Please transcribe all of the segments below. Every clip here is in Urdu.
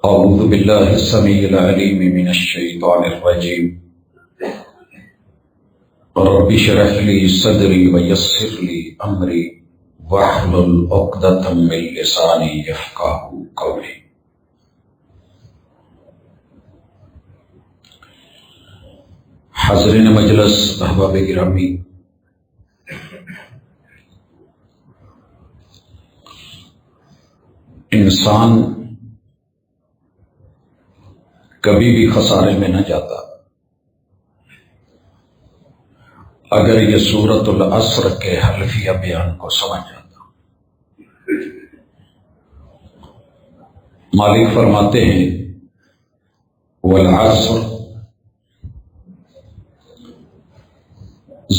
أعوذ بالله السميع العليم من الشيطان الرجيم. رب اشرح لي صدري ويسر لي أمري واحلل عقدة من لساني يفقهوا قولي. حاضرین مجلس، احباب گرامی، انسان کبھی بھی خسارے میں نہ جاتا اگر یہ سورۃ العصر کے حلفیہ بیان کو سمجھ جاتا۔ مالک فرماتے ہیں والعصر،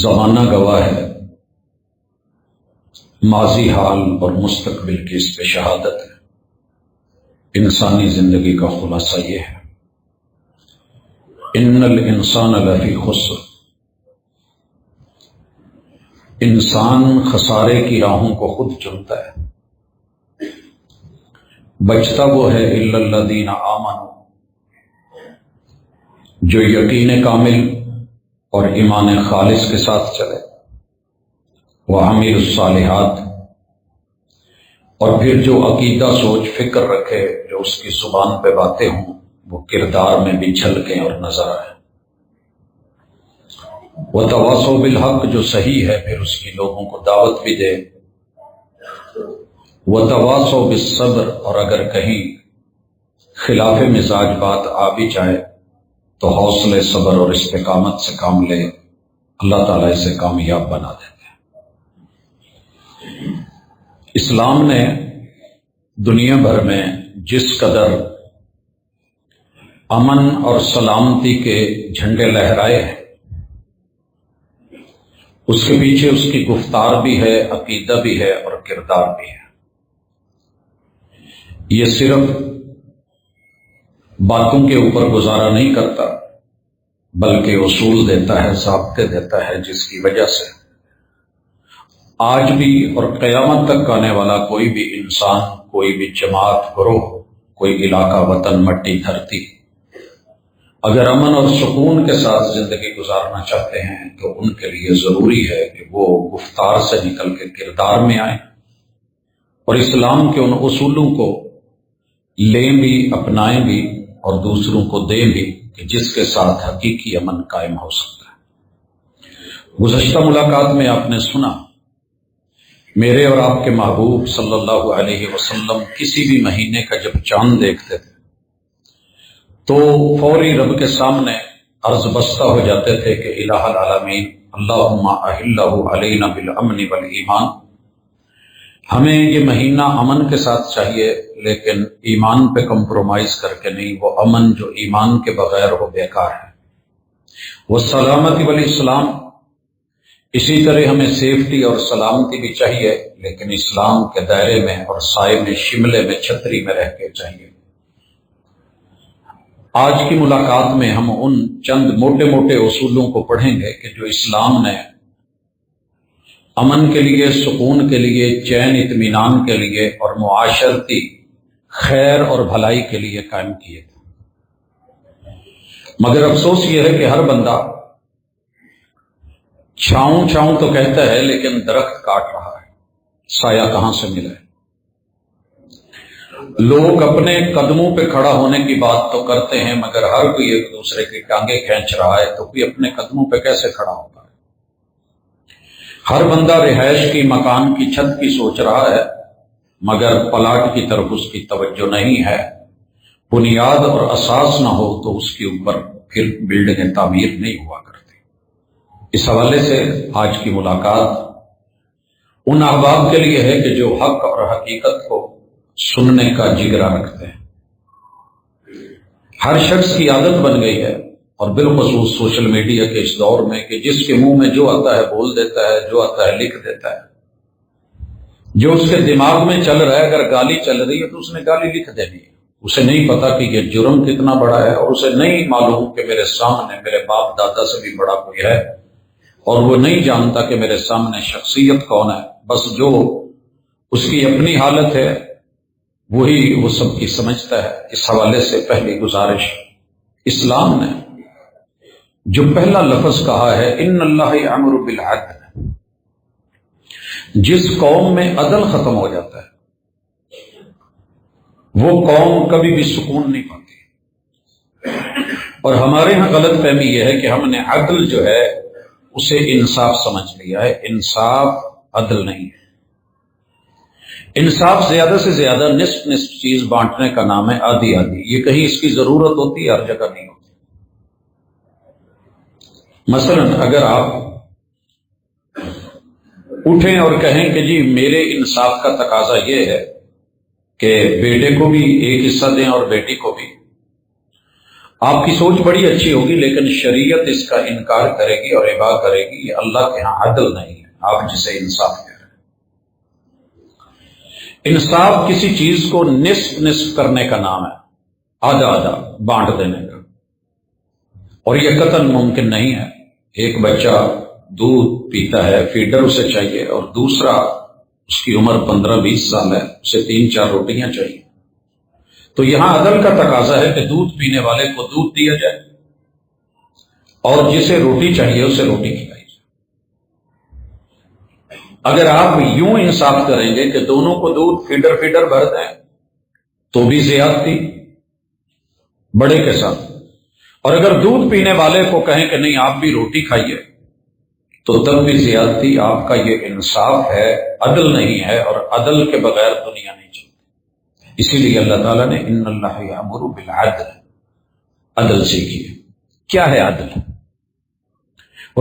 زمانہ گواہ ہے، ماضی حال اور مستقبل کی اس پہ شہادت ہے۔ انسانی زندگی کا خلاصہ یہ ہے، ان الانسان لفی خسر، انسان خسارے کی راہوں کو خود چنتا ہے۔ بچتا وہ ہے الا الذین آمنوا، جو یقین کامل اور ایمان خالص کے ساتھ چلے، وعملوا الصالحات، اور پھر جو عقیدہ سوچ فکر رکھے، جو اس کی زبان پہ باتیں ہوں وہ کردار میں بھی جھلکیں اور نظر آئے۔ وتواصوا بالحق، جو صحیح ہے پھر اس کی لوگوں کو دعوت بھی دے۔ وتواصوا بالصبر، اور اگر کہیں خلاف مزاج بات آ بھی جائے تو حوصلے صبر اور استقامت سے کام لے، اللہ تعالیٰ اسے کامیاب بنا دیتے ہیں۔ اسلام نے دنیا بھر میں جس قدر امن اور سلامتی کے جھنڈے لہرائے ہیں، اس کے پیچھے اس کی گفتار بھی ہے، عقیدہ بھی ہے اور کردار بھی ہے۔ یہ صرف باتوں کے اوپر گزارا نہیں کرتا، بلکہ اصول دیتا ہے، ضابطے دیتا ہے، جس کی وجہ سے آج بھی اور قیامت تک آنے والا کوئی بھی انسان، کوئی بھی جماعت، گروہ، کوئی علاقہ، وطن، مٹی، دھرتی اگر امن اور سکون کے ساتھ زندگی گزارنا چاہتے ہیں تو ان کے لیے ضروری ہے کہ وہ گفتار سے نکل کے کردار میں آئیں اور اسلام کے ان اصولوں کو لیں بھی، اپنائیں بھی اور دوسروں کو دیں بھی کہ جس کے ساتھ حقیقی امن قائم ہو سکتا ہے۔ گزشتہ ملاقات میں آپ نے سنا، میرے اور آپ کے محبوب صلی اللہ علیہ وسلم کسی بھی مہینے کا جب چاند دیکھتے تھے تو فوری رب کے سامنے عرض بستہ ہو جاتے تھے کہ الہ العالمین اللہم احلہ علینا بالامن والایمان، ہمیں یہ مہینہ امن کے ساتھ چاہیے لیکن ایمان پہ کمپرومائز کر کے نہیں، وہ امن جو ایمان کے بغیر ہو بیکار ہے۔ والسلامتی والاسلام، اسی طرح ہمیں سیفٹی اور سلامتی بھی چاہیے لیکن اسلام کے دائرے میں اور سائے میں، شملے میں، چھتری میں رہ کے چاہیے۔ آج کی ملاقات میں ہم ان چند موٹے موٹے اصولوں کو پڑھیں گے کہ جو اسلام نے امن کے لیے، سکون کے لیے، چین اطمینان کے لیے اور معاشرتی خیر اور بھلائی کے لیے قائم کیے تھے۔ مگر افسوس یہ ہے کہ ہر بندہ چھاؤں چھاؤں تو کہتا ہے لیکن درخت کاٹ رہا ہے، سایہ کہاں سے ملے؟ لوگ اپنے قدموں پہ کھڑا ہونے کی بات تو کرتے ہیں مگر ہر کوئی ایک دوسرے کی ٹانگیں کھینچ رہا ہے، تو کوئی اپنے قدموں پہ کیسے کھڑا ہوگا؟ ہر بندہ رہائش کی، مکان کی چھت کی سوچ رہا ہے مگر پلاٹ کی طرف اس کی توجہ نہیں ہے۔ بنیاد اور اساس نہ ہو تو اس کے اوپر پھر بلڈنگیں تعمیر نہیں ہوا کرتی۔ اس حوالے سے آج کی ملاقات ان احباب کے لیے ہے کہ جو حق اور حقیقت کو سننے کا جگرا رکھتے ہیں۔ ہر شخص کی عادت بن گئی ہے اور بالخصوص سوشل میڈیا کے اس دور میں کہ جس کے منہ میں جو آتا ہے بول دیتا ہے، جو آتا ہے لکھ دیتا ہے، جو اس کے دماغ میں چل رہا ہے۔ اگر گالی چل رہی ہے تو اس نے گالی لکھ دینی ہے، اسے نہیں پتا کہ یہ جرم کتنا بڑا ہے، اور اسے نہیں معلوم کہ میرے سامنے میرے باپ دادا سے بھی بڑا کوئی ہے، اور وہ نہیں جانتا کہ میرے سامنے شخصیت کون ہے۔ بس جو اس کی اپنی حالت ہے وہی وہ سب کی سمجھتا ہے۔ اس حوالے سے پہلی گزارش، اسلام نے جو پہلا لفظ کہا ہے ان اللہ یامر بالعدل، جس قوم میں عدل ختم ہو جاتا ہے وہ قوم کبھی بھی سکون نہیں پاتی۔ اور ہمارے ہاں غلط فہمی یہ ہے کہ ہم نے عدل جو ہے اسے انصاف سمجھ لیا ہے۔ انصاف عدل نہیں ہے۔ انصاف زیادہ سے زیادہ نصف نصف چیز بانٹنے کا نام ہے، آدھی آدھی۔ یہ کہیں اس کی ضرورت ہوتی ہے، ہر جگہ نہیں ہوتی۔ مثلا اگر آپ اٹھیں اور کہیں کہ جی میرے انصاف کا تقاضا یہ ہے کہ بیٹے کو بھی ایک حصہ دیں اور بیٹی کو بھی، آپ کی سوچ بڑی اچھی ہوگی، لیکن شریعت اس کا انکار کرے گی اور اباح کرے گی۔ یہ اللہ کے ہاں عدل نہیں ہے، آپ جسے انصاف کہہ رہے ہیں۔ انصاف کسی چیز کو نصف نصف کرنے کا نام ہے، آدھا آدھا بانٹ دینے کا، اور یہ قطعاً ممکن نہیں ہے۔ ایک بچہ دودھ پیتا ہے، فیڈر اسے چاہیے، اور دوسرا اس کی عمر 15-20 سال ہے، اسے 3-4 روٹیاں چاہیے۔ تو یہاں عدل کا تقاضا ہے کہ دودھ پینے والے کو دودھ دیا جائے اور جسے روٹی چاہیے اسے روٹی کھلائی جائے۔ اگر آپ یوں انصاف کریں گے کہ دونوں کو دودھ فیڈر بھر دیں تو بھی زیادتی بڑے کے ساتھ، اور اگر دودھ پینے والے کو کہیں کہ نہیں آپ بھی روٹی کھائیے تو تب بھی زیادتی۔ آپ کا یہ انصاف ہے، عدل نہیں ہے، اور عدل کے بغیر دنیا نہیں چلتی۔ اسی لیے اللہ تعالیٰ نے ان اللہ یامر بالعدل، عدل سیکھیے۔ کیا ہے عدل؟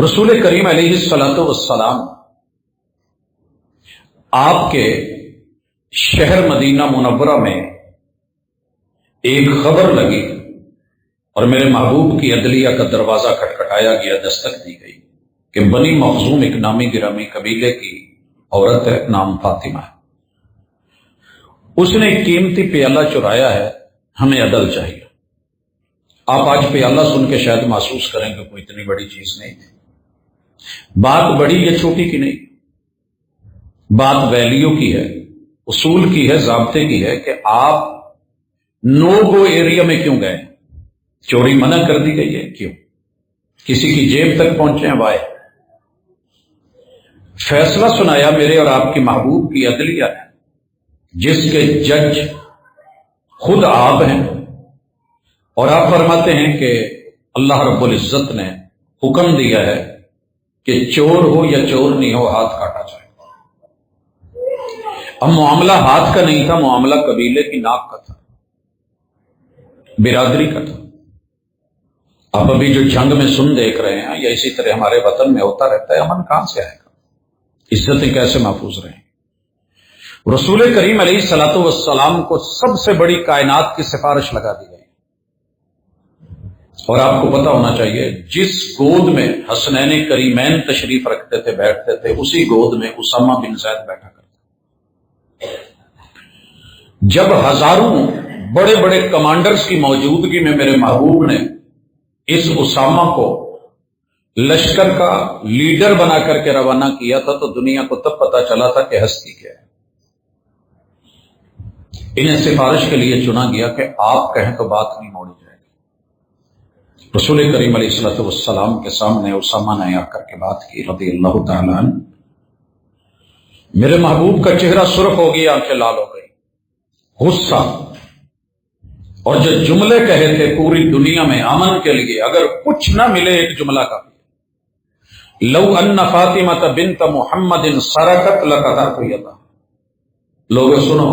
رسول کریم علیہ الصلوۃ والسلام آپ کے شہر مدینہ منورہ میں ایک خبر لگی اور میرے محبوب کی عدلیہ کا دروازہ کھٹکھٹایا گیا، دستک دی گئی کہ بنی مخزوم ایک نامی گرامی قبیلے کی عورت ہے، نام فاطمہ ہے، اس نے ایک قیمتی پیالہ چرایا ہے، ہمیں عدل چاہیے۔ آپ آج پیالہ سن کے شاید محسوس کریں کہ کوئی اتنی بڑی چیز نہیں تھی۔ بات بڑی یا چھوٹی کی نہیں، بات ویلیو کی ہے، اصول کی ہے، ضابطے کی ہے کہ آپ نو گو ایریا میں کیوں گئے؟ چوری منع کر دی گئی ہے، کیوں؟ کسی کی جیب تک پہنچے ہیں، وائے؟ فیصلہ سنایا میرے اور آپ کی محبوب کی عدلیہ نے، جس کے جج خود آپ ہیں، اور آپ فرماتے ہیں کہ اللہ رب العزت نے حکم دیا ہے کہ چور ہو یا چور نہیں ہو ہاتھ کاٹا جائے۔ اب معاملہ ہاتھ کا نہیں تھا، معاملہ قبیلے کی ناک کا تھا، برادری کا تھا۔ آپ ابھی جو جنگ میں سن دیکھ رہے ہیں یا اسی طرح ہمارے وطن میں ہوتا رہتا ہے، امن کہاں سے آئے گا؟ عزتیں کیسے محفوظ رہیں؟ رسول کریم علیہ الصلوۃ والسلام کو سب سے بڑی کائنات کی سفارش لگا دی گئی، اور آپ کو پتا ہونا چاہیے جس گود میں حسنین کریمین تشریف رکھتے تھے، بیٹھتے تھے، اسی گود میں اسامہ بن زید بیٹھا کرتے۔ جب ہزاروں بڑے بڑے کمانڈرز کی موجودگی میں میرے محبوب نے اس اسامہ کو لشکر کا لیڈر بنا کر کے روانہ کیا تھا تو دنیا کو تب پتا چلا تھا کہ ہستی کیا ہے۔ انہیں سفارش کے لیے چنا گیا کہ آپ کہیں تو بات نہیں موڑی جائے گی۔ رسول کریم علیہ الصلوۃ والسلام کے سامنے اسامہ نے آ کر کے بات کی رضی اللہ تعالیٰ عنہ۔ میرے محبوب کا چہرہ سرخ ہو گیا، آنکھیں لال ہو گئی، غصہ، اور جو جملے کہے تھے پوری دنیا میں امن کے لیے اگر کچھ نہ ملے ایک جملہ کا بھی، لو ان فاطمہ بنت محمد سرقت لقطعت یدہا۔ لوگوں سنو،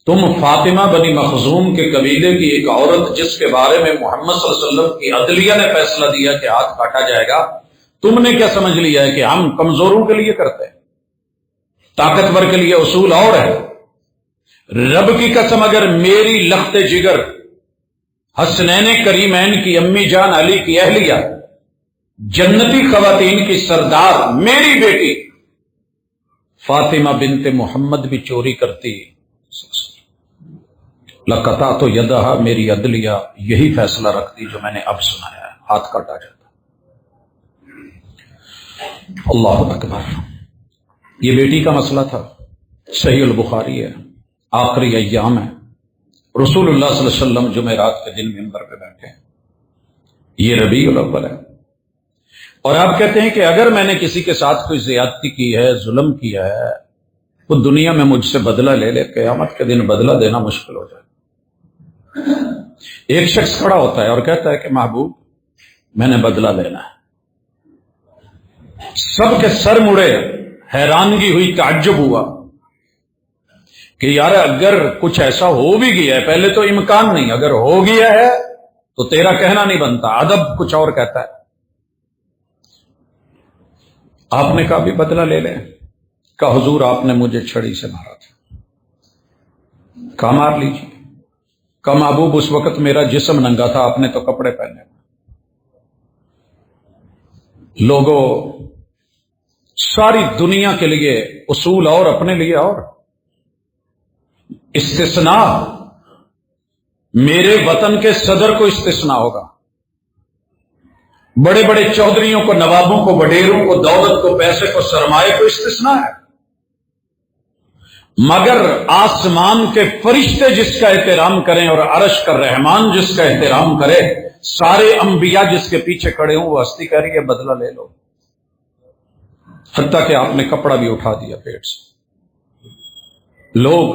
تم فاطمہ بنی مخزوم کے قبیلے کی ایک عورت جس کے بارے میں محمد صلی اللہ علیہ وسلم کی عدلیہ نے فیصلہ دیا کہ ہاتھ کاٹا جائے گا، تم نے کیا سمجھ لیا ہے کہ ہم کمزوروں کے لیے کرتے ہیں؟ طاقتور کے لیے اصول اور ہے۔ رب کی قسم اگر میری لخت جگر حسنین کریمین کی امی جان علی کی اہلیہ جنتی خواتین کی سردار میری بیٹی فاطمہ بنت محمد بھی چوری کرتی، لقطعت یدہا، میری عدلیہ یہی فیصلہ رکھتی جو میں نے اب سنایا ہے، ہاتھ کاٹا جاتا۔ اللہ اکبر۔ یہ بیٹی کا مسئلہ تھا، صحیح البخاری ہے۔ آخری ایام ہے، رسول اللہ صلی اللہ علیہ وسلم جمعرات کے دن منبر پہ بیٹھے ہیں، یہ ربیع الاول ہے، اور آپ کہتے ہیں کہ اگر میں نے کسی کے ساتھ کوئی زیادتی کی ہے، ظلم کیا ہے، وہ دنیا میں مجھ سے بدلہ لے لے، قیامت کے دن بدلہ دینا مشکل ہو جائے۔ ایک شخص کھڑا ہوتا ہے اور کہتا ہے کہ محبوب میں نے بدلہ لینا ہے۔ سب کے سر مڑے، حیرانگی ہوئی، تعجب ہوا کہ یار اگر کچھ ایسا ہو بھی گیا ہے، پہلے تو امکان نہیں، اگر ہو گیا ہے تو تیرا کہنا نہیں بنتا، ادب کچھ اور کہتا ہے۔ آپ نے کہا بھی بدلہ لے لیں؟ کہا حضور آپ نے مجھے چھڑی سے مارا تھا۔ کہا مار لیجیے۔ کہا محبوب اس وقت میرا جسم ننگا تھا، آپ نے تو کپڑے پہنے۔ لوگوں، ساری دنیا کے لیے اصول اور اپنے لیے اور، استثناء میرے وطن کے صدر کو استثناء ہوگا، بڑے بڑے چودھریوں کو، نوابوں کو، وڈیروں کو، دولت کو، پیسے کو، سرمایہ کو استثناء ہے، مگر آسمان کے فرشتے جس کا احترام کریں اور عرش کا رحمان جس کا احترام کرے، سارے انبیاء جس کے پیچھے کھڑے ہوں، وہ ہستی کہہ رہی ہے بدلہ لے لو، حتیٰ کہ آپ نے کپڑا بھی اٹھا دیا پیٹ سے۔ لوگ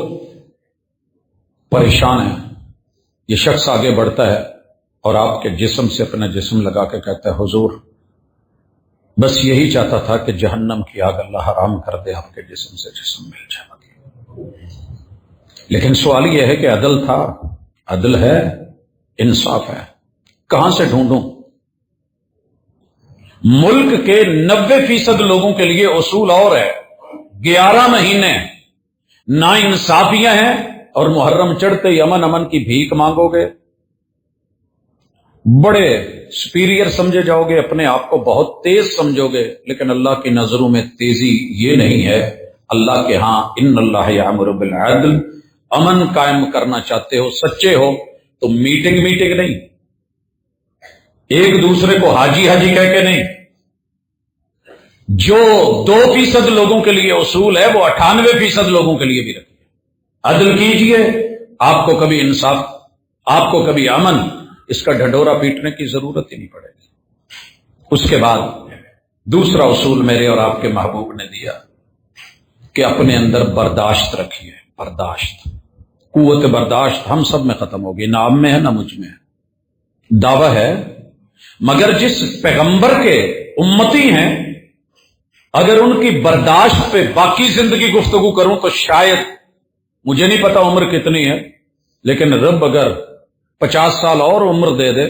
پریشان ہیں۔ یہ شخص آگے بڑھتا ہے اور آپ کے جسم سے اپنا جسم لگا کے کہتا ہے حضور بس یہی چاہتا تھا کہ جہنم کی آگ اللہ حرام کر دے، آپ کے جسم سے جسم مل جائے۔ لیکن سوال یہ ہے کہ عدل تھا، عدل ہے، انصاف ہے، کہاں سے ڈھونڈوں؟ ملک کے 90% لوگوں کے لیے اصول اور ہے، 11 مہینے نا انصافیاں ہیں، اور محرم چڑھتے ہی امن امن کی بھیک مانگو گے، بڑے سپیریئر سمجھے جاؤ گے، اپنے آپ کو بہت تیز سمجھو گے، لیکن اللہ کی نظروں میں تیزی یہ نہیں ہے۔ اللہ کے ہاں ان اللہ یامر بالعدل، امن قائم کرنا چاہتے ہو، سچے ہو تو میٹنگ نہیں، ایک دوسرے کو حاجی حاجی کہہ کے نہیں، جو 2% لوگوں کے لیے اصول ہے وہ 98% لوگوں کے لیے بھی رکھیے۔ عدل کیجئے، آپ کو کبھی انصاف، آپ کو کبھی امن، اس کا ڈھڈورا پیٹنے کی ضرورت ہی نہیں پڑے گی۔ اس کے بعد دوسرا اصول میرے اور آپ کے محبوب نے دیا کہ اپنے اندر برداشت رکھیے، برداشت، قوت برداشت ہم سب میں ختم ہوگی، نہ آپ میں ہے نہ مجھ میں ہے، دعویٰ ہے، مگر جس پیغمبر کے امتی ہیں اگر ان کی برداشت پہ باقی زندگی گفتگو کروں تو شاید، مجھے نہیں پتا عمر کتنی ہے، لیکن رب اگر 50 سال اور عمر دے دے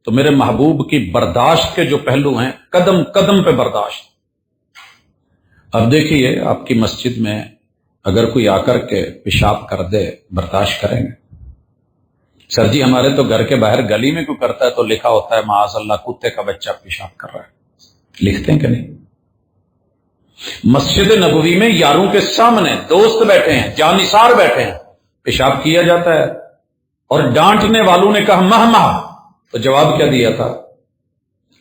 تو میرے محبوب کی برداشت کے جو پہلو ہیں، قدم قدم پہ برداشت۔ اب دیکھیے آپ کی مسجد میں اگر کوئی آ کر کے پیشاب کر دے، برداشت کریں گے؟ سر جی ہمارے تو گھر کے باہر گلی میں کوئی کرتا ہے تو لکھا ہوتا ہے معاذ اللہ کتے کا بچہ پیشاب کر رہا ہے، لکھتے ہیں کہ نہیں؟ مسجد نبوی میں یاروں کے سامنے دوست بیٹھے ہیں، جانثار بیٹھے ہیں، پیشاب کیا جاتا ہے، اور ڈانٹنے والوں نے کہا مہ مہ، تو جواب کیا دیا تھا؟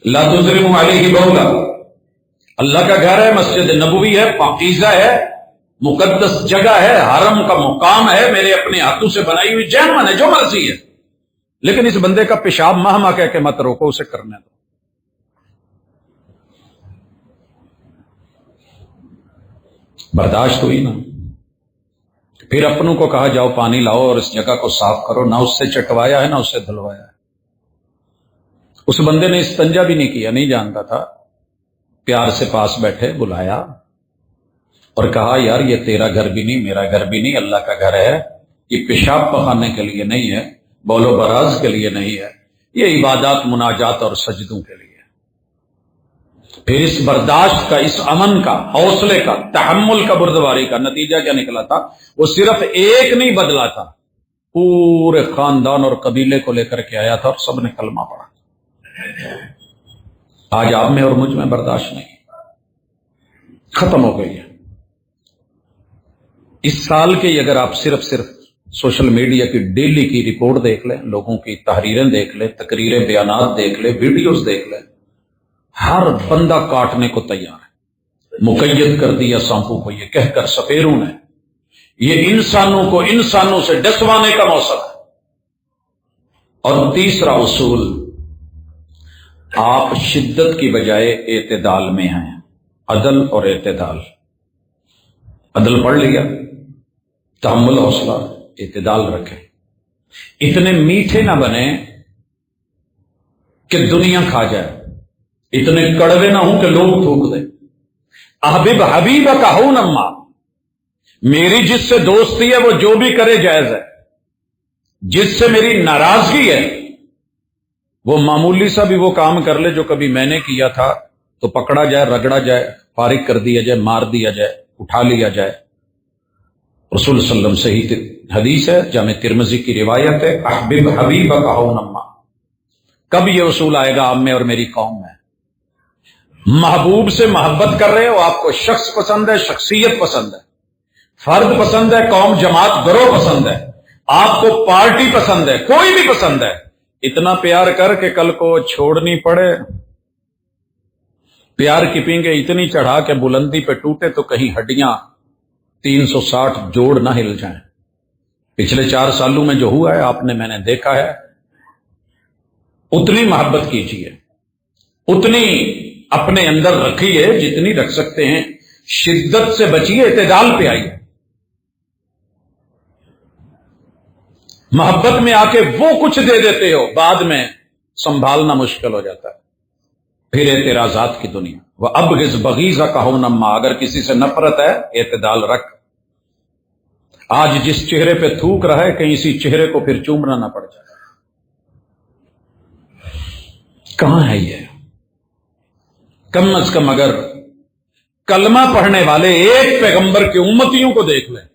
لا تظلموا علیہ بولا، اللہ کا گھر ہے، مسجد نبوی ہے، پاکیزہ ہے، مقدس جگہ ہے، حرم کا مقام ہے، میرے اپنے ہاتھوں سے بنائی ہوئی جہنم ہے، جو مرضی ہے، لیکن اس بندے کا پیشاب مہ مہ کہہ کے مت روکو، اسے کرنے دو۔ برداشت ہوئی نا؟ پھر اپنوں کو کہا جاؤ پانی لاؤ اور اس جگہ کو صاف کرو، نہ اس سے چٹوایا ہے نہ اس سے دھلوایا ہے۔ اس بندے نے استنجا بھی نہیں کیا، نہیں جانتا تھا، پیار سے پاس بیٹھے، بلایا اور کہا یار یہ تیرا گھر بھی نہیں، میرا گھر بھی نہیں، اللہ کا گھر ہے، یہ پیشاب پخانے کے لیے نہیں ہے، بول و براز کے لیے نہیں ہے، یہ عبادات، مناجات اور سجدوں کے لیے۔ پھر اس برداشت کا، اس امن کا، حوصلے کا، تحمل کا، بردباری کا نتیجہ کیا نکلا تھا؟ وہ صرف ایک نہیں بدلا تھا، پورے خاندان اور قبیلے کو لے کر کے آیا تھا اور سب نے کلمہ پڑھا۔ آج آپ میں اور مجھ میں برداشت نہیں، ختم ہو گئی ہے۔ اس سال کے اگر آپ صرف سوشل میڈیا کی ڈیلی کی رپورٹ دیکھ لیں، لوگوں کی تحریریں دیکھ لیں، تقریریں، بیانات دیکھ لیں، ویڈیوز دیکھ لیں، ہر بندہ کاٹنے کو تیار ہے۔ مقید کر دیا سانپوں کو یہ کہہ کر سپیروں نے یہ انسانوں کو انسانوں سے ڈسوانے کا موسم ہے۔ اور تیسرا اصول، آپ شدت کی بجائے اعتدال میں ہیں، عدل اور اعتدال۔ عدل پڑھ لیا، تحمل، حوصلہ، اعتدال رکھیں۔ اتنے میٹھے نہ بنے کہ دنیا کھا جائے، اتنے کڑوے نہ ہوں کہ لوگ تھوک دیں۔ احبب حبیبہ کا ہوں نما، میری جس سے دوستی ہے وہ جو بھی کرے جائز ہے، جس سے میری ناراضگی ہے وہ معمولی سا بھی وہ کام کر لے جو کبھی میں نے کیا تھا تو پکڑا جائے، رگڑا جائے، فارغ کر دیا جائے، مار دیا جائے، اٹھا لیا جائے۔ رسول صلی اللہ علیہ وسلم صحیح حدیث ہے، جامع ترمذی کی روایت ہے، احبب حبیبہ کا ہوں نما۔ کب یہ اصول آئے گا آپ میں اور میری قوم میں؟ محبوب سے محبت کر رہے ہو، آپ کو شخص پسند ہے، شخصیت پسند ہے، فرد پسند ہے، قوم جماعت گروہ پسند ہے، آپ کو پارٹی پسند ہے، کوئی بھی پسند ہے، اتنا پیار کر کے کل کو چھوڑنی پڑے۔ پیار کی پینگے اتنی چڑھا کہ بلندی پہ ٹوٹے تو کہیں ہڈیاں 360 جوڑ نہ ہل جائیں۔ پچھلے 4 سالوں میں جو ہوا ہے آپ نے، میں نے دیکھا ہے، اتنی محبت کیجیے، اتنی اپنے اندر رکھیے جتنی رکھ سکتے ہیں، شدت سے بچیے، اعتدال پہ آئیے۔ محبت میں آ کے وہ کچھ دے دیتے ہو، بعد میں سنبھالنا مشکل ہو جاتا ہے، پھر اعتراضات کی دنیا۔ وہ ابغض بغیضہ کہو نما، اگر کسی سے نفرت ہے اعتدال رکھ۔ آج جس چہرے پہ تھوک رہا ہے کہیں اسی چہرے کو پھر چومنا نہ پڑ جائے۔ کہاں ہے یہ؟ کم از کم اگر کلمہ پڑھنے والے ایک پیغمبر کے امتیوں کو دیکھ لیں،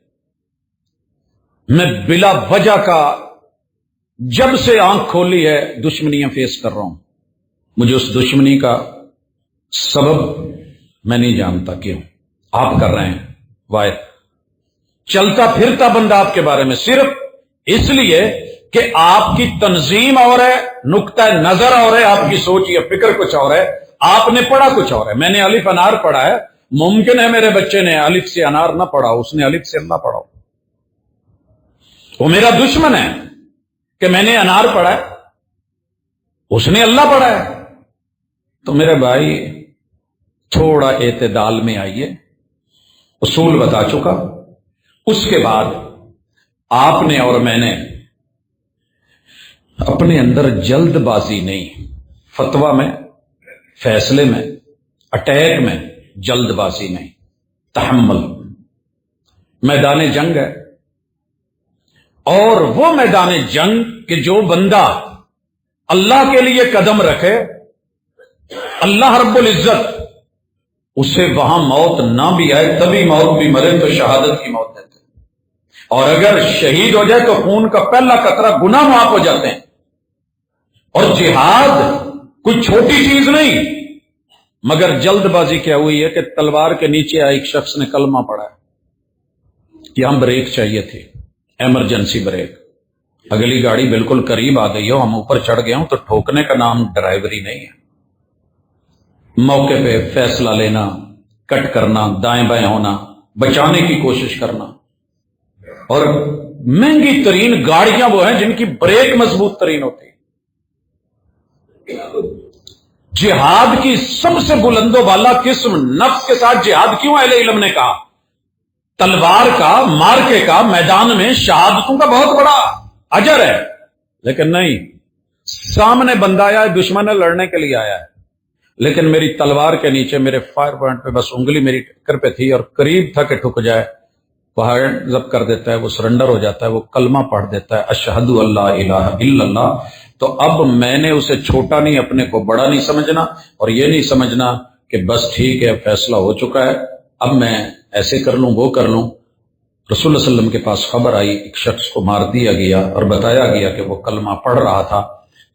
میں بلا وجہ کا جب سے آنکھ کھولی ہے دشمنیاں فیس کر رہا ہوں، مجھے اس دشمنی کا سبب میں نہیں جانتا کیوں آپ کر رہے ہیں۔ واحد چلتا پھرتا بندہ آپ کے بارے میں صرف اس لیے کہ آپ کی تنظیم اور ہے، نقطہ نظر اور ہے، آپ کی سوچ یا فکر کچھ اور ہے، آپ نے پڑھا کچھ اور ہے۔ میں نے الف انار پڑھا ہے، ممکن ہے میرے بچے نے الف سے انار نہ پڑھا، اس نے الف سے اللہ پڑھا ہو۔ وہ میرا دشمن ہے کہ میں نے انار پڑھا ہے، اس نے اللہ پڑھا ہے۔ تو میرے بھائی تھوڑا اعتدال میں آئیے، اصول بتا چکا۔ اس کے بعد آپ نے اور میں نے اپنے اندر جلد بازی نہیں، فتویٰ میں، فیصلے میں، اٹیک میں جلد بازی نہیں، تحمل۔ میدان جنگ ہے، اور وہ میدان جنگ کہ جو بندہ اللہ کے لیے قدم رکھے، اللہ رب العزت اسے وہاں موت نہ بھی آئے، تبھی موت بھی مرے تو شہادت کی موت دیتے، اور اگر شہید ہو جائے تو خون کا پہلا قطرہ گناہ معاف ہو جاتے ہیں۔ اور جہاد کوئی چھوٹی چیز نہیں، مگر جلد بازی کیا ہوئی ہے کہ تلوار کے نیچے ایک شخص نے کلمہ پڑھا ہے، یہاں بریک چاہیے تھی، ایمرجنسی بریک، اگلی گاڑی بالکل قریب آ گئی ہو، ہم اوپر چڑھ گئے ہوں، تو ٹھوکنے کا نام ڈرائیوری نہیں ہے۔ موقع پہ فیصلہ لینا، کٹ کرنا، دائیں بائیں ہونا، بچانے کی کوشش کرنا۔ اور مہنگی ترین گاڑیاں وہ ہیں جن کی بریک مضبوط ترین ہوتی ہے۔ جہاد کی سب سے بلند و بالا قسم نفس کے ساتھ جہاد کیوں اہل علم نے کہا؟ تلوار کا، مارکے کا، میدان میں شہادتوں کا بہت بڑا اجر ہے، لیکن نہیں، سامنے بندہ آیا ہے، دشمن ہے، لڑنے کے لیے آیا ہے، لیکن میری تلوار کے نیچے میرے فائر پوائنٹ پہ بس انگلی میری ٹکر پہ تھی اور قریب تھا کہ ٹھک جائے، وہ ضبط کر دیتا ہے، وہ سرنڈر ہو جاتا ہے، وہ کلمہ پڑھ دیتا ہے، اشہد اللہ الہ الا اللہ۔ تو اب میں نے اسے چھوٹا نہیں، اپنے کو بڑا نہیں سمجھنا، اور یہ نہیں سمجھنا کہ بس ٹھیک ہے فیصلہ ہو چکا ہے، اب میں ایسے کر لوں وہ کر لوں۔ رسول اللہ صلی اللہ علیہ وسلم کے پاس خبر آئی ایک شخص کو مار دیا گیا اور بتایا گیا کہ وہ کلمہ پڑھ رہا تھا،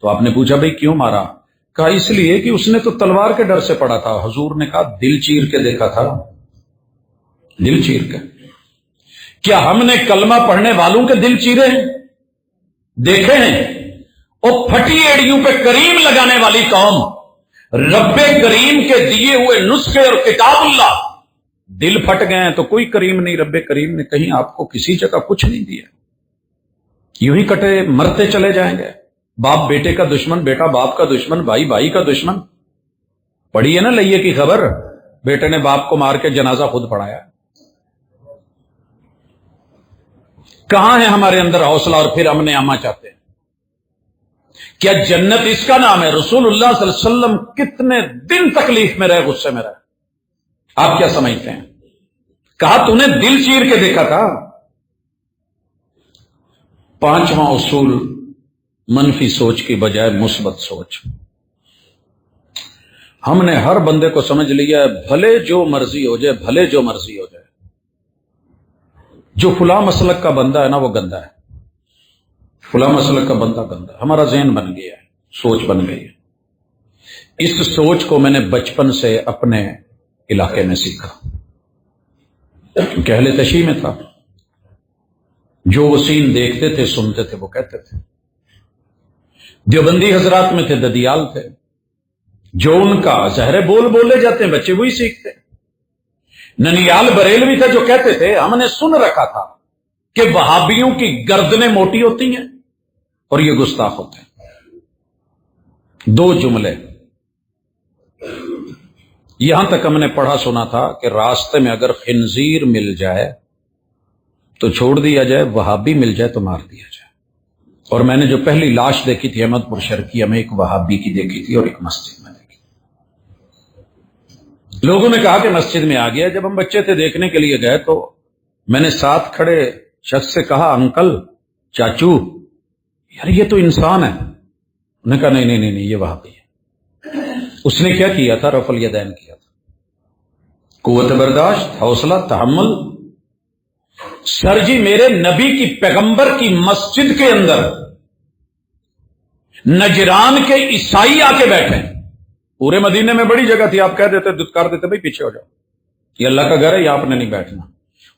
تو آپ نے پوچھا بھئی کیوں مارا؟ کہا اس لیے کہ اس نے تو تلوار کے ڈر سے پڑھا تھا۔ حضور نے کہا دل چیر کے دیکھا تھا، دل چیر کے۔ کیا ہم نے کلمہ پڑھنے والوں کے دل چیرے ہیں، دیکھے ہیں؟ اور پھٹی ایڑیوں پہ کریم لگانے والی قوم، رب کریم کے دیے ہوئے نسخے اور کتاب اللہ دل پھٹ گئے ہیں تو کوئی کریم نہیں، رب کریم نے کہیں آپ کو کسی جگہ کچھ نہیں دیا، یوں ہی کٹے مرتے چلے جائیں گے۔ باپ بیٹے کا دشمن، بیٹا باپ کا دشمن، بھائی بھائی کا دشمن۔ پڑھی ہے نا لئیے کی خبر، بیٹے نے باپ کو مار کے جنازہ خود پڑھایا۔ کہاں ہے ہمارے اندر حوصلہ اور پھر امن امان چاہتے ہیں؟ کیا جنت اس کا نام ہے؟ رسول اللہ صلی اللہ علیہ وسلم کتنے دن تکلیف میں رہے، غصے میں رہے، آپ کیا سمجھتے ہیں؟ کہا تو نے دل چیر کے دیکھا تھا۔ پانچواں اصول، منفی سوچ کی بجائے مثبت سوچ۔ ہم نے ہر بندے کو سمجھ لیا ہے بھلے جو مرضی ہو جائے، بھلے جو مرضی ہو جائے، جو فلاں مسلک کا بندہ ہے نا وہ گندا ہے، فلاں مسلک کا بندہ گندا ہے۔ ہمارا ذہن بن گیا ہے، سوچ بن گئی ہے۔ اس سوچ کو میں نے بچپن سے اپنے علاقے میں سیکھا، کیونکہ اہل تشیع میں تھا۔ جو وہ سین دیکھتے تھے، سنتے تھے، وہ کہتے تھے۔ دیوبندی حضرات میں تھے، ددیال تھے، جو ان کا زہرے بولے جاتے ہیں بچے وہی سیکھتے۔ ننیال بریلوی تھا جو کہتے تھے ہم نے سن رکھا تھا کہ وہابیوں کی گردنیں موٹی ہوتی ہیں اور یہ گستاخ ہوتے ہیں۔ دو جملے یہاں تک ہم نے پڑھا سنا تھا کہ راستے میں اگر خنزیر مل جائے تو چھوڑ دیا جائے، وہابی مل جائے تو مار دیا جائے۔ اور میں نے جو پہلی لاش دیکھی تھی احمد پور شرقیہ میں، ایک وہابی کی دیکھی تھی اور ایک مسجد میں دیکھی۔ لوگوں نے کہا کہ مسجد میں آ گیا۔ جب ہم بچے تھے دیکھنے کے لیے گئے تو میں نے ساتھ کھڑے شخص سے کہا انکل، چاچو، یار یہ تو انسان ہے۔ انہوں نے کہا نہیں نہیں نہیں یہ وہابی ہے۔ اس نے کیا کیا تھا؟ رفع الیدین کیا تھا، قوت برداشت، حوصلہ، تحمل۔ سر جی میرے نبی کی پیغمبر کی مسجد کے اندر نجران کے عیسائی آ کے بیٹھے، پورے مدینے میں بڑی جگہ تھی، آپ کہہ دیتے دھتکار دیتے بھائی پیچھے ہو جاؤ، یہ اللہ کا گھر ہے، یہاں آپ نے نہیں بیٹھنا۔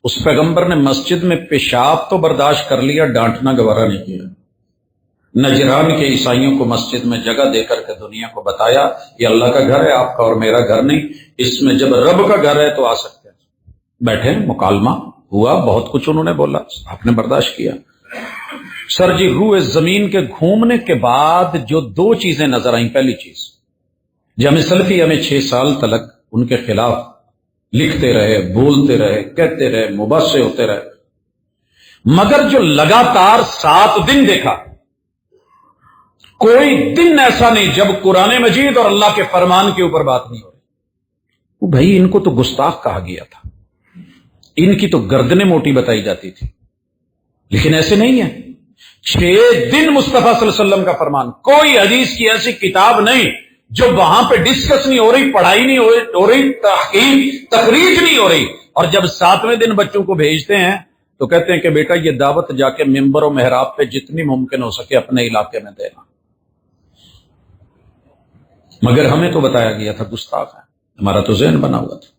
اس پیغمبر نے مسجد میں پیشاب تو برداشت کر لیا، ڈانٹنا گوارا نہیں کیا۔ نجران کے عیسائیوں کو مسجد میں جگہ دے کر کے دنیا کو بتایا یہ اللہ کا گھر ہے، آپ کا اور میرا گھر نہیں، اس میں جب رب کا گھر ہے تو آ سکتے ہیں۔ بیٹھے، مکالمہ ہوا، بہت کچھ انہوں نے بولا، آپ نے برداشت کیا۔ سر جی روئے زمین کے گھومنے کے بعد جو دو چیزیں نظر آئیں، پہلی چیز جامع سلفی ہمیں 6 سال تلک ان کے خلاف لکھتے رہے، بولتے رہے، کہتے رہے، مباحثے ہوتے رہے، مگر جو لگاتار 7 دن دیکھا، کوئی دن ایسا نہیں جب قرآن مجید اور اللہ کے فرمان کے اوپر بات نہیں ہو رہی۔ بھائی ان کو تو گستاخ کہا گیا تھا، ان کی تو گردنیں موٹی بتائی جاتی تھی، لیکن ایسے نہیں ہے۔ 6 دن مصطفیٰ صلی اللہ علیہ وسلم کا فرمان، کوئی حدیث کی ایسی کتاب نہیں جو وہاں پہ ڈسکس نہیں ہو رہی، پڑھائی نہیں ہو رہی، تحقیق تخریج نہیں ہو رہی۔ اور جب 7ویں دن بچوں کو بھیجتے ہیں تو کہتے ہیں کہ بیٹا یہ دعوت جا کے ممبر و محراب پہ جتنی ممکن ہو سکے اپنے علاقے میں دینا، مگر ہمیں تو بتایا گیا تھا گستاخ ہے، ہمارا تو ذہن بنا ہوا تھا۔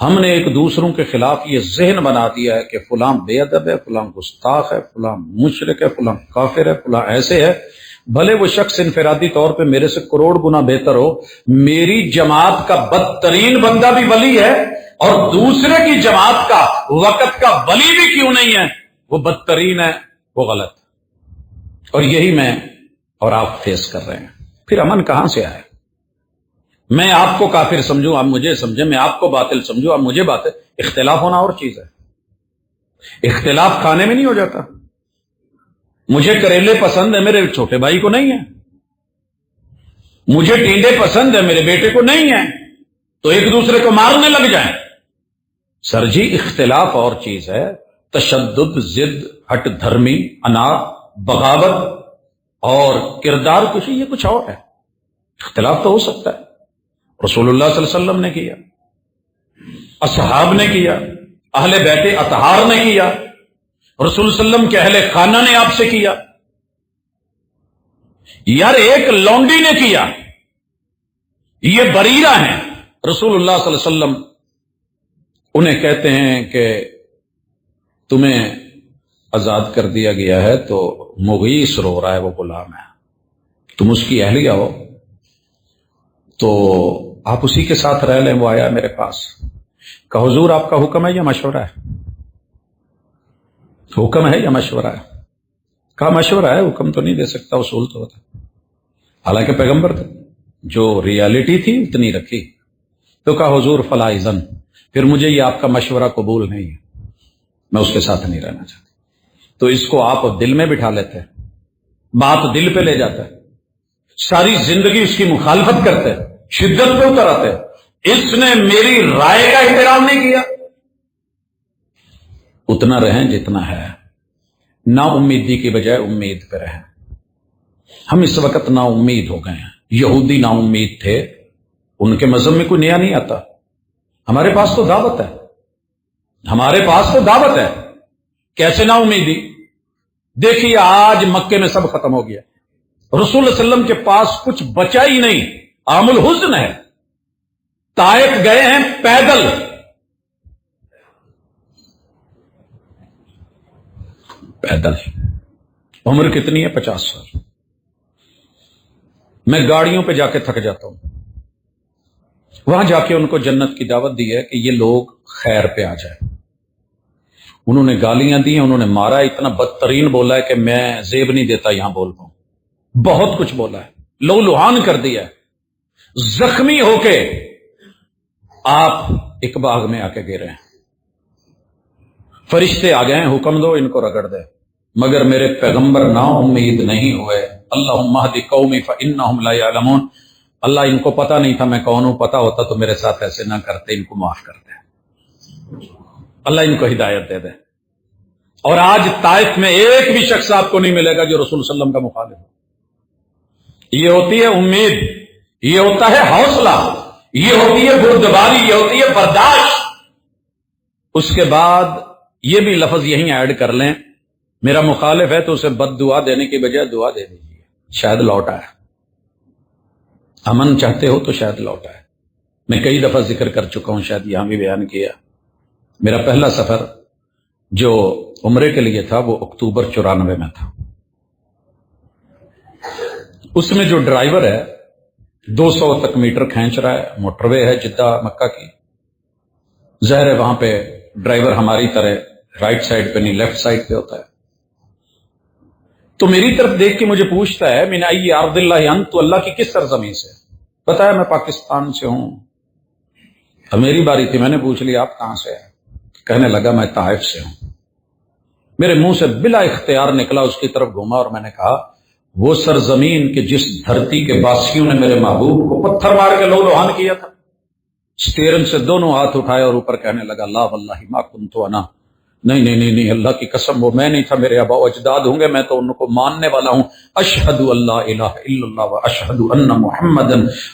ہم نے ایک دوسروں کے خلاف یہ ذہن بنا دیا ہے کہ فلاں بے ادب ہے، فلاں گستاخ ہے، فلاں مشرک ہے، فلاں کافر ہے، فلاں ایسے ہے۔ بھلے وہ شخص انفرادی طور پہ میرے سے کروڑ گنا بہتر ہو، میری جماعت کا بدترین بندہ بھی ولی ہے اور دوسرے کی جماعت کا وقت کا ولی بھی کیوں نہیں ہے، وہ بدترین ہے، وہ غلط ہے۔ اور یہی میں اور آپ فیس کر رہے ہیں۔ پھر امن کہاں سے آئے؟ میں آپ کو کافر سمجھوں، آپ مجھے سمجھیں، میں آپ کو باطل سمجھوں، آپ مجھے باطل۔ اختلاف ہونا اور چیز ہے، اختلاف کھانے میں نہیں ہو جاتا۔ مجھے کریلے پسند ہے، میرے چھوٹے بھائی کو نہیں ہے، مجھے ٹینڈے پسند ہے، میرے بیٹے کو نہیں ہے، تو ایک دوسرے کو مارنے لگ جائیں۔ سر جی اختلاف اور چیز ہے، تشدد، ضد، ہٹ دھرمی، اناڑ، بغاوت اور کردار کشی، یہ کچھ اور ہے۔ اختلاف تو ہو سکتا ہے، رسول اللہ صلی اللہ علیہ وسلم نے کیا، اصحاب نے کیا، اہل بیت اطہار نے کیا، رسول صلی اللہ علیہ وسلم کے اہل خانہ نے آپ سے کیا، یار ایک لونڈی نے کیا، یہ بریرہ ہیں، رسول اللہ صلی اللہ علیہ وسلم انہیں کہتے ہیں کہ تمہیں آزاد کر دیا گیا ہے تو مغیث رو رہا ہے، وہ غلام ہے، تم اس کی اہلیہ ہو تو آپ اسی کے ساتھ رہ لیں۔ وہ آیا میرے پاس، کہ حضور آپ کا حکم ہے یا مشورہ ہے؟ حکم ہے یا مشورہ ہے؟ کہا مشورہ ہے، حکم تو نہیں دے سکتا، اصول تو ہوتا۔ حالانکہ پیغمبر تھے، جو ریالٹی تھی اتنی رکھی۔ تو کہا حضور فلا اذن، پھر مجھے یہ آپ کا مشورہ قبول نہیں ہے، میں اس کے ساتھ نہیں رہنا چاہتا۔ تو اس کو آپ دل میں بٹھا لیتے ہیں، بات دل پہ لے جاتا ہے، ساری زندگی اس کی مخالفت کرتے ہیں، شدت پہ اتر آتے ہیں، اس نے میری رائے کا احترام نہیں کیا۔ اتنا رہیں جتنا ہے، نا امیدی کی بجائے امید پہ رہیں۔ ہم اس وقت نا امید ہو گئے ہیں، یہودی نا امید تھے، ان کے مذہب میں کوئی نیا نہیں آتا، ہمارے پاس تو دعوت ہے، ہمارے پاس تو دعوت ہے، کیسے نا امیدی؟ دیکھیے آج مکے میں سب ختم ہو گیا، رسول اللہ علیہ وسلم کے پاس کچھ بچا ہی نہیں، عام الحزن ہے، طائف گئے ہیں پیدل، پیدل، عمر کتنی ہے؟ 50 سال۔ میں گاڑیوں پہ جا کے تھک جاتا ہوں، وہاں جا کے ان کو جنت کی دعوت دی ہے کہ یہ لوگ خیر پہ آ جائیں۔ انہوں نے گالیاں دی ہیں، انہوں نے مارا، اتنا بدترین بولا ہے کہ میں زیب نہیں دیتا یہاں بول پاؤں، بہت کچھ بولا ہے، لو لہان کر دیا ہے، زخمی ہو کے آپ ایک باغ میں آ کے گرے ہیں، فرشتے آ گئے ہیں، حکم دو ان کو رگڑ دے، مگر میرے پیغمبر نا امید نہیں ہوئے۔ اللہم اہد قومی فانہم لا یعلمون، اللہ ان کو پتہ نہیں تھا میں کون ہوں، پتہ ہوتا تو میرے ساتھ ایسے نہ کرتے، ان کو معاف کر دے، اللہ ان کو ہدایت دے دے۔ اور آج طائف میں ایک بھی شخص آپ کو نہیں ملے گا جو رسول صلی اللہ علیہ وسلم کا مخالف ہو۔ یہ ہوتی ہے امید، یہ ہوتا ہے حوصلہ، یہ ہوتی ہے بردباری، یہ ہوتی ہے برداشت۔ اس کے بعد یہ بھی لفظ یہیں ایڈ کر لیں، میرا مخالف ہے تو اسے بد دعا دینے کی بجائے دعا دے دیجیے، شاید لوٹ آئے۔ امن چاہتے ہو تو شاید لوٹ آئے۔ میں کئی دفعہ ذکر کر چکا ہوں، شاید یہاں بھی بیان کیا، میرا پہلا سفر جو عمرے کے لیے تھا وہ اکتوبر 94 میں تھا۔ اس میں جو ڈرائیور ہے 200 تک میٹر کھینچ رہا ہے، موٹر وے ہے جدہ مکہ کی، ظاہر ہے وہاں پہ ڈرائیور ہماری طرح رائٹ سائڈ پہ نہیں لیفٹ سائڈ پہ ہوتا ہے۔ تو میری طرف دیکھ کے مجھے پوچھتا ہے من ای ارض اللہ انت، تو اللہ کی کس سرزمین سے؟ بتایا میں پاکستان سے ہوں۔ اب میری باری تھی، میں نے پوچھ لیا آپ کہاں سے ہیں؟ کہنے لگا میں طائف سے ہوں۔ میرے منہ سے بلا اختیار نکلا، اس کی طرف گھوما اور میں نے کہا وہ سرزمین کہ جس دھرتی کے باسیوں نے میرے محبوب کو پتھر مار کے لو لوہان کیا تھا۔ اسٹیئرنگ سے دونوں ہاتھ اٹھائے اور اوپر کہنے لگا لا واللہ ما کنت انا، نہیں اللہ کی قسم وہ میں نہیں تھا، میرے آباء و اجداد ہوں گے، میں تو ان کو ماننے والا ہوں۔ اشہد اللہ الہ الا اللہ و اشہد ان محمد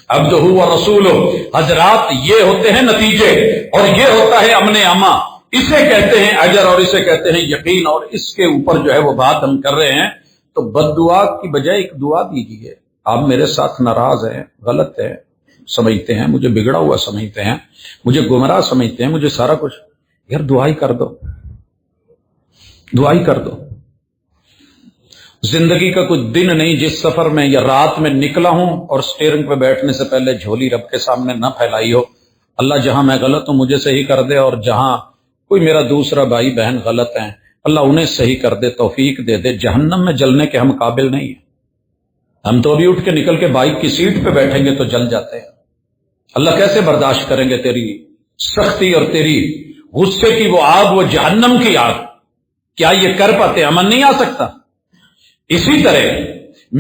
عبدہ و رسولہ۔ حضرات یہ ہوتے ہیں نتیجے، اور یہ ہوتا ہے امن اما، اسے کہتے ہیں اجر اور اسے کہتے ہیں یقین، اور اس کے اوپر جو ہے وہ بات ہم کر رہے ہیں۔ تو بد دعا کی بجائے ایک دعا دیجیے۔ آپ میرے ساتھ ناراض ہیں، غلط ہے سمجھتے ہیں، مجھے بگڑا ہوا سمجھتے ہیں، مجھے گمراہ سمجھتے ہیں، مجھے سارا کچھ، یار دعائی کر دو، دعائی کر دو۔ زندگی کا کوئی دن نہیں جس سفر میں یا رات میں نکلا ہوں اور سٹیئرنگ پہ بیٹھنے سے پہلے جھولی رب کے سامنے نہ پھیلائی ہو، اللہ جہاں میں غلط ہوں مجھے صحیح کر دے، اور جہاں کوئی میرا دوسرا بھائی بہن غلط ہیں اللہ انہیں صحیح کر دے، توفیق دے دے۔ جہنم میں جلنے کے ہم قابل نہیں ہیں، ہم تو ابھی اٹھ کے نکل کے بائک کی سیٹ پہ بیٹھیں گے تو جل جاتے ہیں۔ اللہ کیسے برداشت کریں گے تیری سختی اور تیری غصے کی وہ آگ، وہ جہنم کی آگ؟ کیا یہ کر پاتے؟ امن نہیں آ سکتا۔ اسی طرح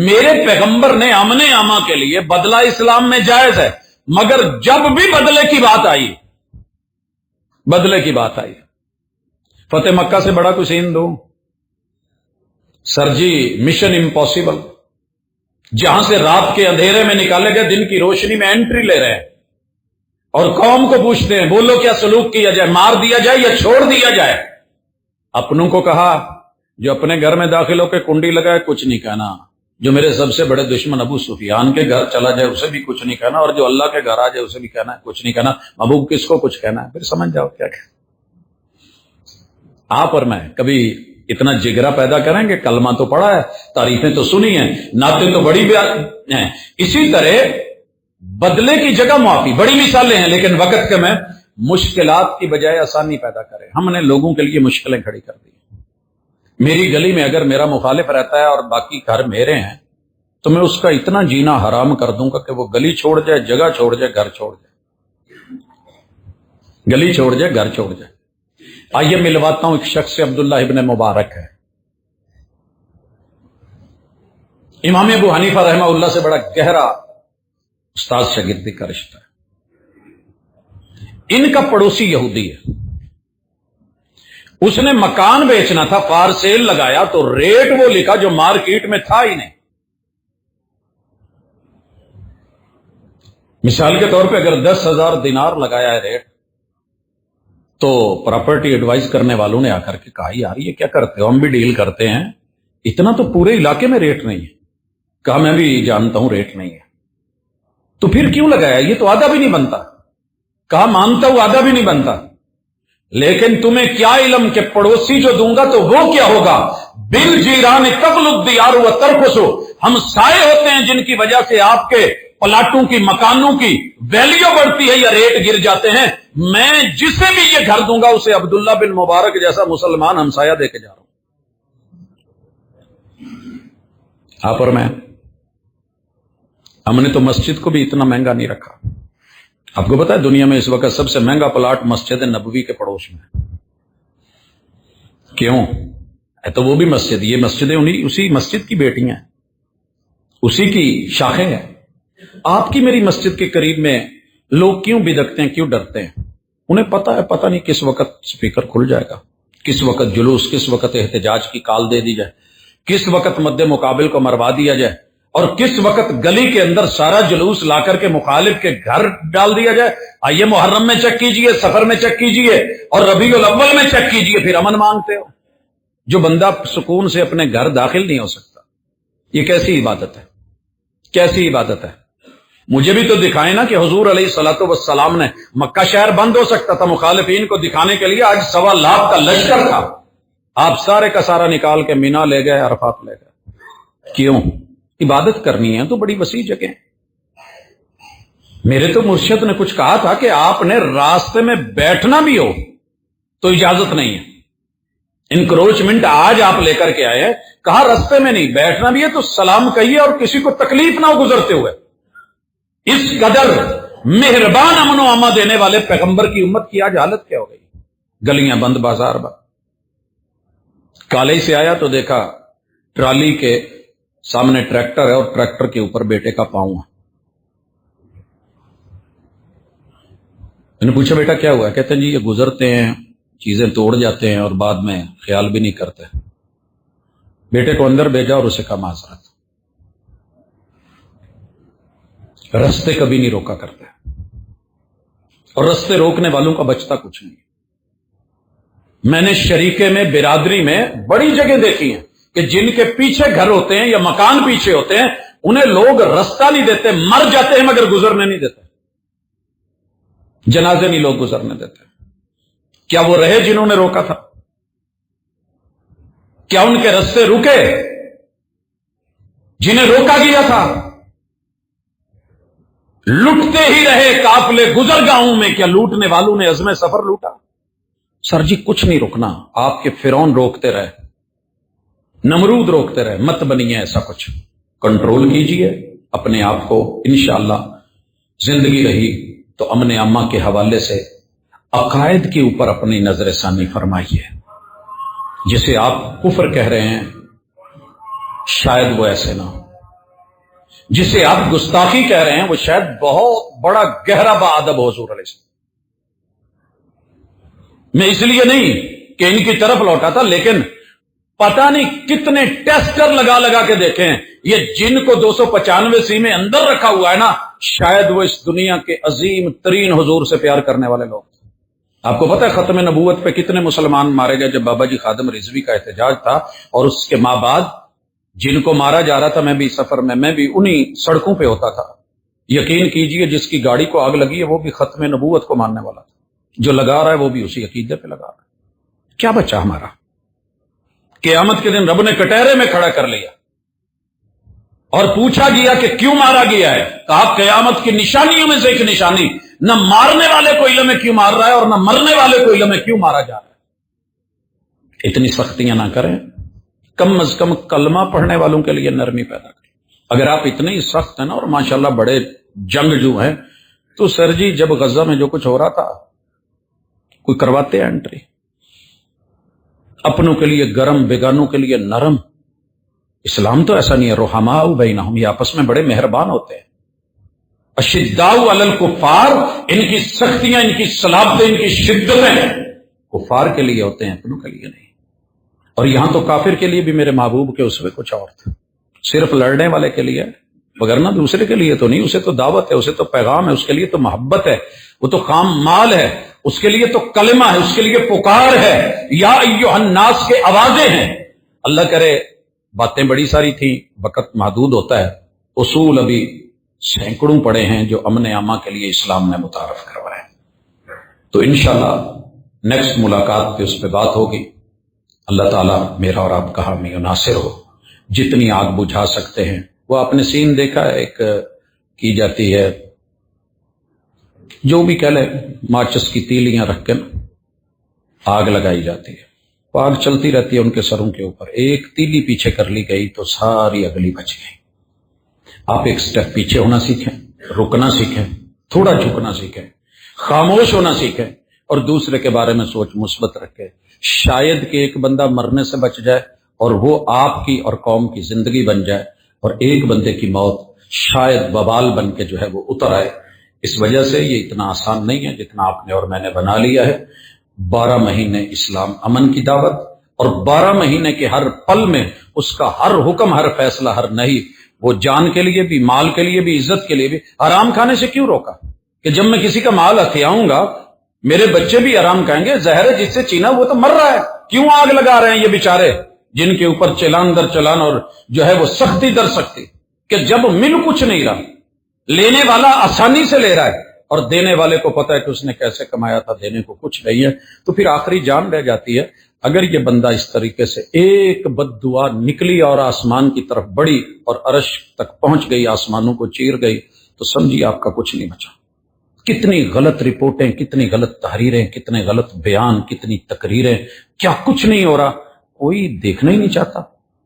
میرے پیغمبر نے امن اما کے لیے بدلہ اسلام میں جائز ہے، مگر جب بھی بدلے کی بات آئی، بدلے کی بات آئی، فتح مکہ سے بڑا کوئی سین دو سر جی، مشن امپاسبل، جہاں سے رات کے اندھیرے میں نکالے گئے دن کی روشنی میں انٹری لے رہے ہیں، اور قوم کو پوچھتے ہیں بولو کیا سلوک کیا جائے، مار دیا جائے یا چھوڑ دیا جائے؟ اپنوں کو کہا جو اپنے گھر میں داخل ہو کے کنڈی لگائے کچھ نہیں کہنا، جو میرے سب سے بڑے دشمن ابو سفیان کے گھر چلا جائے اسے بھی کچھ نہیں کہنا، اور جو اللہ کے گھر آ جائے اسے بھی کہنا ہے کچھ نہیں کہنا۔ محبوب کس کو کچھ کہنا ہے؟ پھر سمجھ جاؤ کیا کہ آپ اور میں کبھی اتنا جگرا پیدا کریں گے؟ کلمہ تو پڑھا ہے، تعریفیں تو سنی ہیں، نعتیں تو بڑی ہیں۔ اسی طرح بدلے کی جگہ معافی، بڑی مثالیں ہیں لیکن وقت کم ہے۔ مشکلات کی بجائے آسانی پیدا کرے. ہم نے لوگوں کے لیے مشکلیں کھڑی کر دی. میری گلی میں اگر میرا مخالف رہتا ہے اور باقی گھر میرے ہیں تو میں اس کا اتنا جینا حرام کر دوں گا کہ وہ گلی چھوڑ جائے, جگہ چھوڑ جائے, گھر چھوڑ جائے, گلی چھوڑ جائے, گھر چھوڑ جائے. آئیے ملواتا ہوں ایک شخص سے, عبداللہ ابن مبارک ہے. امام ابو حنیفہ رحمہ اللہ سے بڑا گہرا استاد شاگردی کا رشتہ ہے. ان کا پڑوسی یہودی ہے. اس نے مکان بیچنا تھا, فار سیل لگایا تو ریٹ وہ لکھا جو مارکیٹ میں تھا ہی نہیں. مثال کے طور پہ اگر 10,000 دینار لگایا ہے ریٹ, تو پراپرٹی ایڈوائز کرنے والوں نے آ کر کے کہا یار یہ کیا کرتے ہو, ہم بھی ڈیل کرتے ہیں, اتنا تو پورے علاقے میں ریٹ نہیں ہے. کہا میں بھی جانتا ہوں ریٹ نہیں ہے. تو پھر کیوں لگایا, یہ تو آدھا بھی نہیں بنتا. کہا مانتا ہوں آدھا بھی نہیں بنتا, لیکن تمہیں کیا علم کہ پڑوسی جو دوں گا تو وہ کیا ہوگا. بل جیران تبل الدیار و ترخصو, ہم سائے ہوتے ہیں جن کی وجہ سے آپ کے پلاٹوں کی, مکانوں کی ویلیو بڑھتی ہے یا ریٹ گر جاتے ہیں. میں جسے بھی یہ گھر دوں گا اسے عبداللہ بن مبارک جیسا مسلمان ہمسایہ دے کے جا رہا ہوں. آپ اور میں, ہم نے تو مسجد کو بھی اتنا مہنگا نہیں رکھا. آپ کو پتا ہے دنیا میں اس وقت سب سے مہنگا پلاٹ مسجد نبوی کے پڑوس میں ہے. کیوں ہے؟ تو وہ بھی مسجد, یہ مسجدیں اسی مسجد کی بیٹیاں ہیں, اسی کی شاخیں ہیں. آپ کی میری مسجد کے قریب میں لوگ کیوں بدکتے ہیں, کیوں ڈرتے ہیں؟ انہیں پتا ہے پتہ نہیں کس وقت سپیکر کھل جائے گا, کس وقت جلوس, کس وقت احتجاج کی کال دے دی جائے, کس وقت مد مقابل کو مروا دیا جائے, اور کس وقت گلی کے اندر سارا جلوس لا کر کے مخالف کے گھر ڈال دیا جائے. آئیے محرم میں چیک کیجئے, سفر میں چیک کیجئے, اور ربیع الاول میں چیک کیجئے, پھر امن مانگتے ہو. جو بندہ سکون سے اپنے گھر داخل نہیں ہو سکتا, یہ کیسی عبادت ہے, کیسی عبادت ہے؟ مجھے بھی تو دکھائیں نا کہ حضور علیہ الصلوۃ والسلام نے, مکہ شہر بند ہو سکتا تھا مخالفین کو دکھانے کے لیے, آج 1.25 لاکھ کا لشکر تھا, آپ سارے کا سارا نکال کے مینا لے گئے, عرفات لے گئے. کیوں؟ عبادت کرنی ہے تو بڑی وسیع جگہ. میرے تو مرشد نے کچھ کہا تھا کہ آپ نے راستے میں بیٹھنا بھی ہو تو اجازت نہیں ہے. انکروچمنٹ آج آپ لے کر کے آئے, کہا راستے میں نہیں, بیٹھنا بھی ہے تو سلام کہیے اور کسی کو تکلیف نہ ہو گزرتے ہوئے. اس قدر مہربان امن و امان دینے والے پیغمبر کی امت کی آج حالت کیا ہو گئی؟ گلیاں بند, بازار بند. کالے سے آیا تو دیکھا ٹرالی کے سامنے ٹریکٹر ہے اور ٹریکٹر کے اوپر بیٹے کا پاؤں ہے. میں نے پوچھا بیٹا کیا ہوا ہے؟ کہتے ہیں جی یہ گزرتے ہیں, چیزیں توڑ جاتے ہیں اور بعد میں خیال بھی نہیں کرتے. بیٹے کو اندر بھیجا اور اسے کہا معذرت. رستے کبھی نہیں روکا کرتے, اور رستے روکنے والوں کا بچتا کچھ نہیں. میں نے شریکے میں, برادری میں بڑی جگہ دیکھی ہیں کہ جن کے پیچھے گھر ہوتے ہیں یا مکان پیچھے ہوتے ہیں, انہیں لوگ رستہ نہیں دیتے, مر جاتے ہیں مگر گزرنے نہیں دیتے, جنازے نہیں لوگ گزرنے دیتے. کیا وہ رہے جنہوں نے روکا تھا؟ کیا ان کے رستے رکے جنہیں روکا گیا تھا؟ لوٹتے ہی رہے قافلے گزرگاہوں میں, کیا لوٹنے والوں نے عزم سفر لوٹا؟ سر جی کچھ نہیں رکنا. آپ کے فرعون روکتے رہے, نمرود روکتے رہے, مت بنیے ایسا کچھ. کنٹرول کیجئے اپنے آپ کو, انشاءاللہ زندگی رہی تو امن عامہ کے حوالے سے عقائد کے اوپر اپنی نظر ثانی فرمائیے. جسے آپ کفر کہہ رہے ہیں شاید وہ ایسے نہ ہو, جسے آپ گستاخی کہہ رہے ہیں وہ شاید بہت بڑا گہرا باادب ہو حضور علیہ السلام. میں اس لیے نہیں کہ ان کی طرف لوٹا تھا, لیکن پتہ نہیں کتنے ٹیسٹر لگا لگا کے دیکھیں, یہ جن کو 295 سیمیں اندر رکھا ہوا ہے نا, شاید وہ اس دنیا کے عظیم ترین حضور سے پیار کرنے والے لوگ. آپ کو پتہ ہے ختم نبوت پہ کتنے مسلمان مارے گئے؟ جب بابا جی خادم رضوی کا احتجاج تھا اور اس کے ماں بعد جن کو مارا جا رہا تھا, میں بھی سفر میں بھی انہی سڑکوں پہ ہوتا تھا. یقین کیجئے جس کی گاڑی کو آگ لگی ہے وہ بھی ختم نبوت کو ماننے والا تھا, جو لگا رہا ہے وہ بھی اسی عقیدے پہ لگا رہا ہے. کیا بچا ہمارا؟ قیامت کے دن رب نے کٹہرے میں کھڑا کر لیا اور پوچھا گیا کہ کیوں مارا گیا ہے؟ کہا قیامت کی نشانیوں میں سے ایک نشانی نہ مارنے والے کو علم ہے کیوں مار رہا ہے اور نہ مرنے والے کو علم ہے کیوں مارا جا رہا ہے. اتنی سختیاں نہ کریں، کم از کم کلمہ پڑھنے والوں کے لیے نرمی پیدا کریں. اگر آپ اتنے ہی سخت ہیں نا، اور ماشاءاللہ بڑے جنگ جو ہیں، تو سر جی جب غزہ میں جو کچھ ہو رہا تھا کوئی کرواتے ہیں انٹری؟ اپنوں کے لیے گرم، بیگانوں کے لیے نرم. اسلام تو ایسا نہیں ہے. رحماء بینہم، یہ آپس میں بڑے مہربان ہوتے ہیں. اشداء علی الکفار، ان کی سختیاں، ان کی صلابتیں، ان کی شدتیں کفار کے لیے ہوتے ہیں، اپنوں کے لیے نہیں. اور یہاں تو کافر کے لیے بھی میرے محبوب کے اسوے کچھ اور تھا. صرف لڑنے والے کے لیے، وگرنہ دوسرے کے لیے تو نہیں. اسے تو دعوت ہے، اسے تو پیغام ہے، اس کے لیے تو محبت ہے، وہ تو خام مال ہے، اس کے لیے تو کلمہ ہے، اس کے لیے پکار ہے، یا ایھا الناس کے آوازیں ہیں. اللہ کرے باتیں بڑی ساری تھیں، وقت محدود ہوتا ہے. اصول ابھی سینکڑوں پڑے ہیں جو امن عامہ کے لیے اسلام نے متعارف کروائے. تو انشاءاللہ نیکسٹ ملاقات پہ اس پہ بات ہوگی. اللہ تعالیٰ میرا اور آپ کا حامی و ناصر ہو. جتنی آگ بجھا سکتے ہیں وہ آپ نے سین دیکھا ہے، ایک کی جاتی ہے، جو بھی کہہ لیں، ماچس کی تیلیاں رکھ کے آگ لگائی جاتی ہے. وہ آگ چلتی رہتی ہے ان کے سروں کے اوپر. ایک تیلی پیچھے کر لی گئی تو ساری اگلی بچ گئی. آپ ایک سٹیپ پیچھے ہونا سیکھیں، رکنا سیکھیں، تھوڑا جھکنا سیکھیں، خاموش ہونا سیکھیں، اور دوسرے کے بارے میں سوچ مثبت رکھیں. شاید کہ ایک بندہ مرنے سے بچ جائے اور وہ آپ کی اور قوم کی زندگی بن جائے، اور ایک بندے کی موت شاید وبال بن کے جو ہے وہ اتر آئے. اس وجہ سے یہ اتنا آسان نہیں ہے جتنا آپ نے اور میں نے بنا لیا ہے. 12 مہینے اسلام امن کی دعوت، اور 12 مہینے کے ہر پل میں اس کا ہر حکم، ہر فیصلہ، ہر نہیں، وہ جان کے لیے بھی، مال کے لیے بھی، عزت کے لیے بھی. حرام کھانے سے کیوں روکا؟ کہ جب میں کسی کا مال ہتھیاؤں گا میرے بچے بھی حرام کھائیں گے. زہر ہے جس سے چینا وہ تو مر رہا ہے، کیوں آگ لگا رہے ہیں یہ بیچارے جن کے اوپر چلان در چلان اور جو ہے وہ سختی در سختی. کہ جب مل کچھ نہیں رہا، لینے والا آسانی سے لے رہا ہے اور دینے والے کو پتا ہے کہ اس نے کیسے کمایا تھا، دینے کو کچھ نہیں ہے، تو پھر آخری جان رہ جاتی ہے. اگر یہ بندہ اس طریقے سے ایک بد دعا نکلی اور آسمان کی طرف بڑھی اور عرش تک پہنچ گئی، آسمانوں کو چیر گئی، تو سمجھیے آپ کا کچھ نہیں بچا. کتنی غلط رپورٹیں، کتنی غلط تحریریں، کتنے غلط بیان، کتنی تقریریں، کیا کچھ نہیں ہو رہا. کوئی دیکھنا ہی نہیں چاہتا.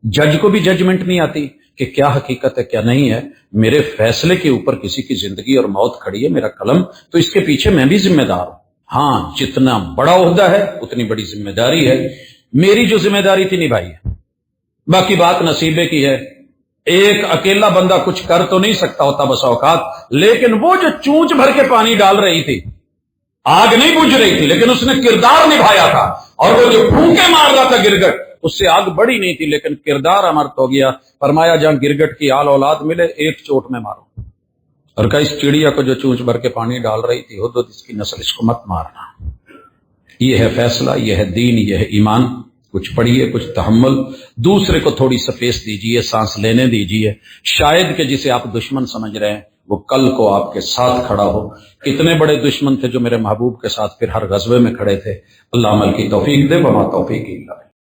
جج کو بھی ججمنٹ نہیں آتی کہ کیا حقیقت ہے کیا نہیں ہے. میرے فیصلے کے اوپر کسی کی زندگی اور موت کھڑی ہے، میرا قلم، تو اس کے پیچھے میں بھی ذمہ دار ہوں. ہاں، جتنا بڑا عہدہ ہے اتنی بڑی ذمہ داری ہے. میری جو ذمہ داری تھی نبھائی ہے، باقی بات نصیبے کی ہے. ایک اکیلا بندہ کچھ کر تو نہیں سکتا ہوتا بس اوقات، لیکن وہ جو چونچ بھر کے پانی ڈال رہی تھی، آگ نہیں بجھ رہی تھی لیکن اس نے کردار نبھایا تھا. اور وہ جو پھونکے مار رہا تھا گرگٹ، اس سے آگ بڑی نہیں تھی لیکن کردار امرت ہو گیا. فرمایا جہاں گرگٹ کی آل اولاد ملے ایک چوٹ میں مارو. اور کہا اس چڑیا کو جو چونچ بھر کے پانی ڈال رہی تھی، حدود اس کی نسل، اس کو مت مارنا. یہ ہے فیصلہ، یہ ہے دین، یہ ہے ایمان. کچھ پڑھیے، کچھ تحمل، دوسرے کو تھوڑی سپیس دیجیے، سانس لینے دیجیے. شاید کہ جسے آپ دشمن سمجھ رہے ہیں وہ کل کو آپ کے ساتھ کھڑا ہو. کتنے بڑے دشمن تھے جو میرے محبوب کے ساتھ پھر ہر غزوے میں کھڑے تھے. اللہ عمل کی توفیق دے. وما توفیق الا باللہ.